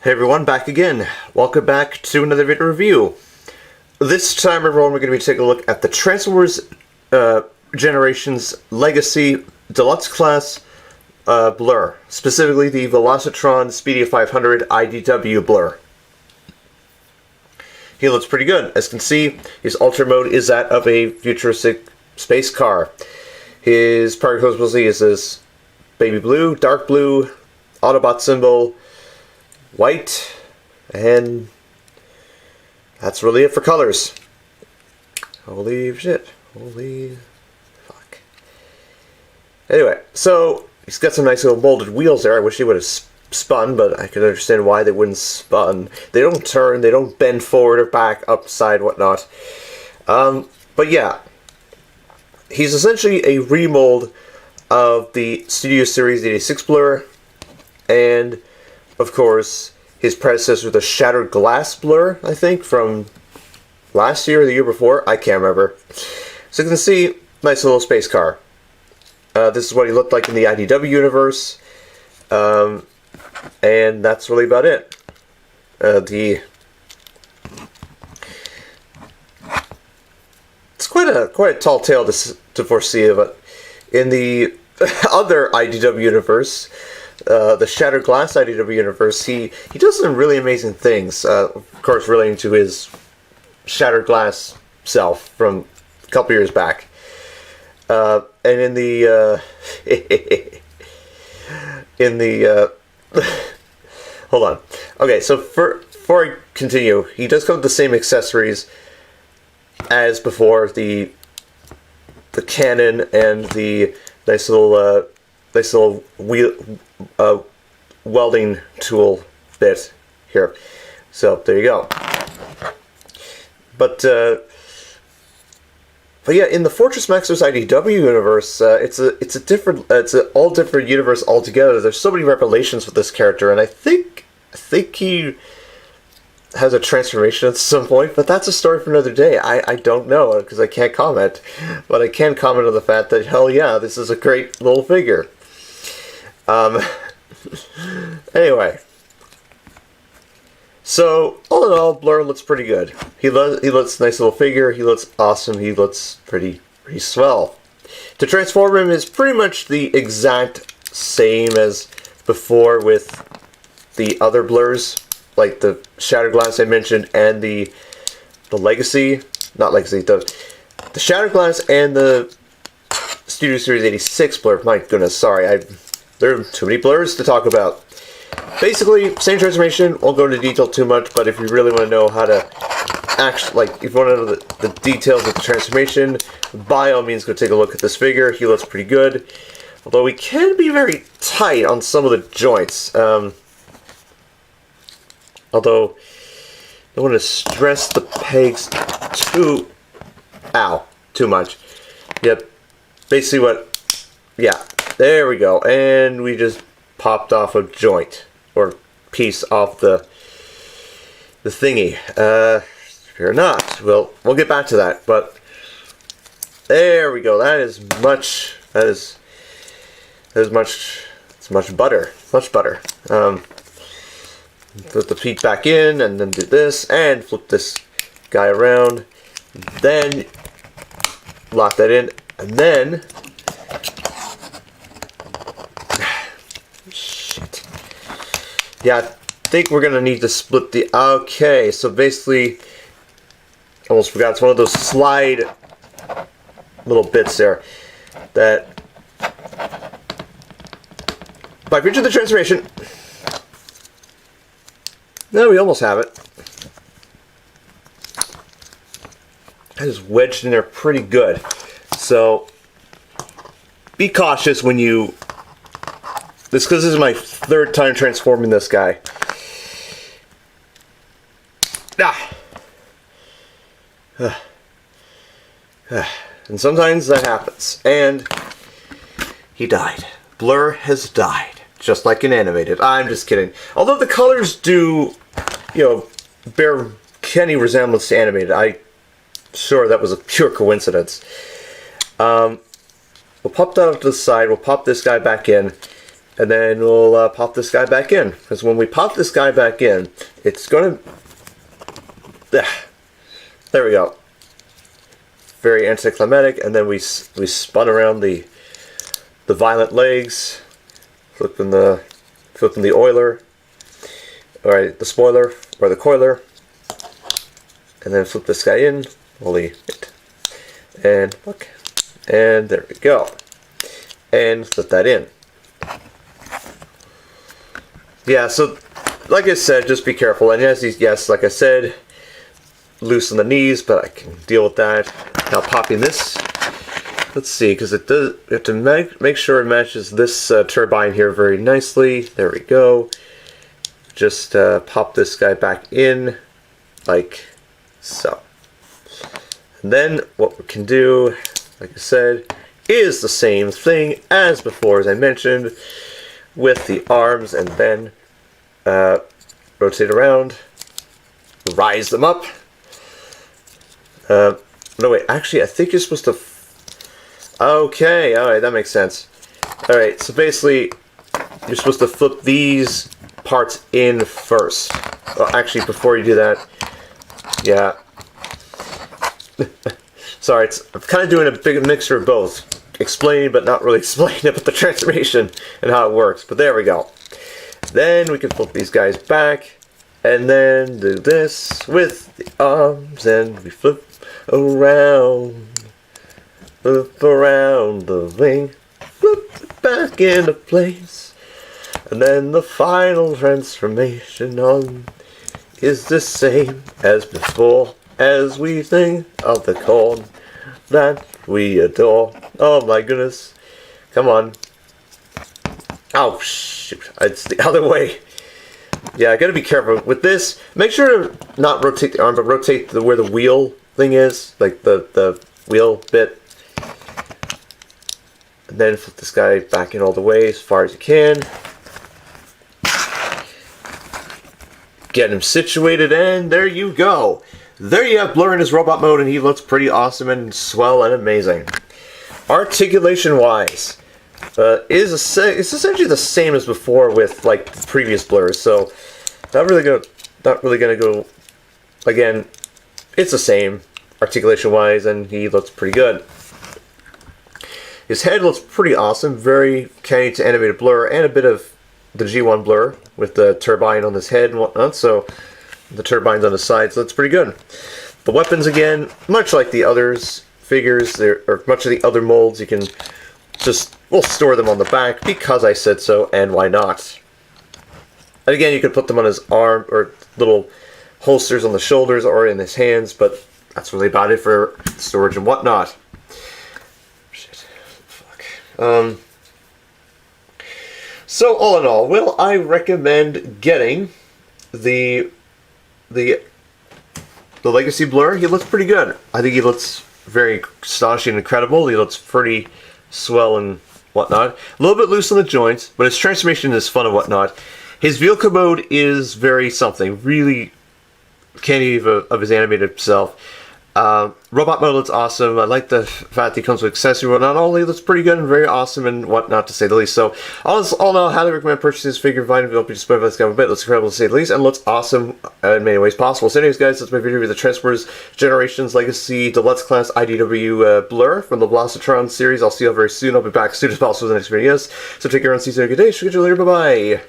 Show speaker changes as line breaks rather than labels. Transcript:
Hey everyone, back again. Welcome back to another video review. This time, everyone, we're going to be taking a look at the Transformers Generations Legacy Deluxe Class Blur. Specifically, the Velocitron Speedy 500 IDW Blur. He looks pretty good. As you can see, his Ultra Mode is that of a futuristic space car. His power cosmosity is this baby blue, dark blue, Autobot symbol, white, and that's really it for colors. Holy shit. Holy fuck. Anyway, so he's got some nice little molded wheels there. I wish he would have spun, but I could understand why they wouldn't spun. They don't turn, they don't bend forward or back, upside, whatnot. But yeah, he's essentially a remold of the Studio Series 86 Blur, and of course, his predecessor, the Shattered Glass Blur, I think, from last year or the year before. I can't remember. So you can see, nice little space car. This is what he looked like in the IDW universe. And that's really about it. It's quite a tall tale to foresee, but in the other IDW universe, the Shattered Glass IDW universe, he does some really amazing things, of course relating to his Shattered Glass self from a couple years back. And in the hold on. Okay, so before I continue, he does come with the same accessories as before, the cannon and the nice little welding tool bit here. So there you go. But yeah, in the Fortress Maxos IDW universe, it's an all different universe altogether. There's so many revelations with this character, and I think he has a transformation at some point, but that's a story for another day. I don't know, because I can't comment, but I can comment on the fact that, hell yeah, this is a great little figure. Anyway, so all in all, Blur looks pretty good. He looks nice little figure. He looks awesome. He looks pretty swell. To transform him is pretty much the exact same as before with the other Blurs, like the Shattered Glass I mentioned, and the Legacy, not Legacy, the Shattered Glass and the Studio Series 86 Blur. My goodness, sorry, there are too many Blurs to talk about. Basically, same transformation. Won't go into detail too much, but if you really want to know how to actually, like, if you want to know the details of the transformation, by all means, go take a look at this figure. He looks pretty good, although he can be very tight on some of the joints. Although, I don't want to stress the pegs too much. Yep, basically yeah, there we go. And we just popped off a joint, or piece off the thingy. Fear not. Well, we'll get back to that, but there we go. It's much butter. Put the feet back in, and then do this, and flip this guy around. Then lock that in, and then shit. Yeah, I think we're gonna need to split the. Okay, so basically, almost forgot. It's one of those slide little bits there that. By virtue of the transformation. No, we almost have it. That is wedged in there pretty good. So, be cautious when you... because this is my third time transforming this guy. And sometimes that happens. And he died. Blur has died. Just like in animated. I'm just kidding. Although the colors do, bear any resemblance to animated. I'm sure that was a pure coincidence. We'll pop that off to the side. We'll pop this guy back in. And then we'll pop this guy back in. Because when we pop this guy back in, it's going to... There we go. Very anticlimactic. And then we spun around the violent legs, flipping the oiler, or the spoiler, or the coiler, and then flip this guy in. Holy shit. And look. And there we go. And flip that in. Yeah, so like I said, just be careful. And yes, like I said, loosen the knees, but I can deal with that. Now popping this, let's see, because it does. You have to make sure it matches this turbine here very nicely. There we go. Just pop this guy back in, like so. And then what we can do, like I said, is the same thing as before, as I mentioned, with the arms, and then rotate around, rise them up. No wait, actually I think you're supposed to... Okay, alright, that makes sense. Alright, so basically you're supposed to flip these parts in first. Well, actually before you do that, yeah. Sorry, I'm kind of doing a big mixture of both. Explaining but not really explaining about the transformation and how it works. But there we go. Then we can flip these guys back. And then do this with the arms. And we flip around. Flip around the wing. Flip it back into place. And then the final transformation on is the same as before. As we sing of the chord that we adore. Oh my goodness. Come on. Oh shoot. It's the other way. Yeah, I gotta be careful with this. Make sure to not rotate the arm, but rotate where the wheel thing is. Like the wheel bit. And then flip this guy back in all the way as far as you can. Get him situated, and there you go. There you have Blurr in his robot mode, and he looks pretty awesome and swell and amazing. Articulation-wise, it's essentially the same as before with like the previous Blurrs. So not really gonna go. Again, it's the same articulation-wise, and he looks pretty good. His head looks pretty awesome, very canny to animated Blurr, and a bit of the G1 Blurr with the turbine on his head and whatnot. So the turbines on the sides, so that's pretty good. The weapons, again, much like the others figures, or much of the other molds, you can we'll store them on the back because I said so, and why not? And again, you could put them on his arm, or little holsters on the shoulders, or in his hands, but that's really about it for storage and whatnot. Shit. Fuck. So, all in all, will I recommend getting the Legacy Blurr? He looks pretty good. I think he looks very astonishing and incredible. He looks pretty swell and whatnot. A little bit loose on the joints, but his transformation is fun and whatnot. His vehicle mode is very something. Really canny of his animated self. Robot mode looks awesome. I like the fact he comes with accessory and whatnot. All he looks pretty good and very awesome and whatnot, to say the least. So, all in all, I highly recommend purchasing this figure. Find it, be disappointed by this guy a bit. Looks incredible, to say the least, and looks awesome in many ways possible. So, anyways, guys, that's my video with the Transformers Generations Legacy Deluxe Class IDW Blurr from the Velocitron series. I'll see you all very soon. I'll be back as soon as possible with the next videos. So, take care and see you. Good day. Good you later. Bye bye.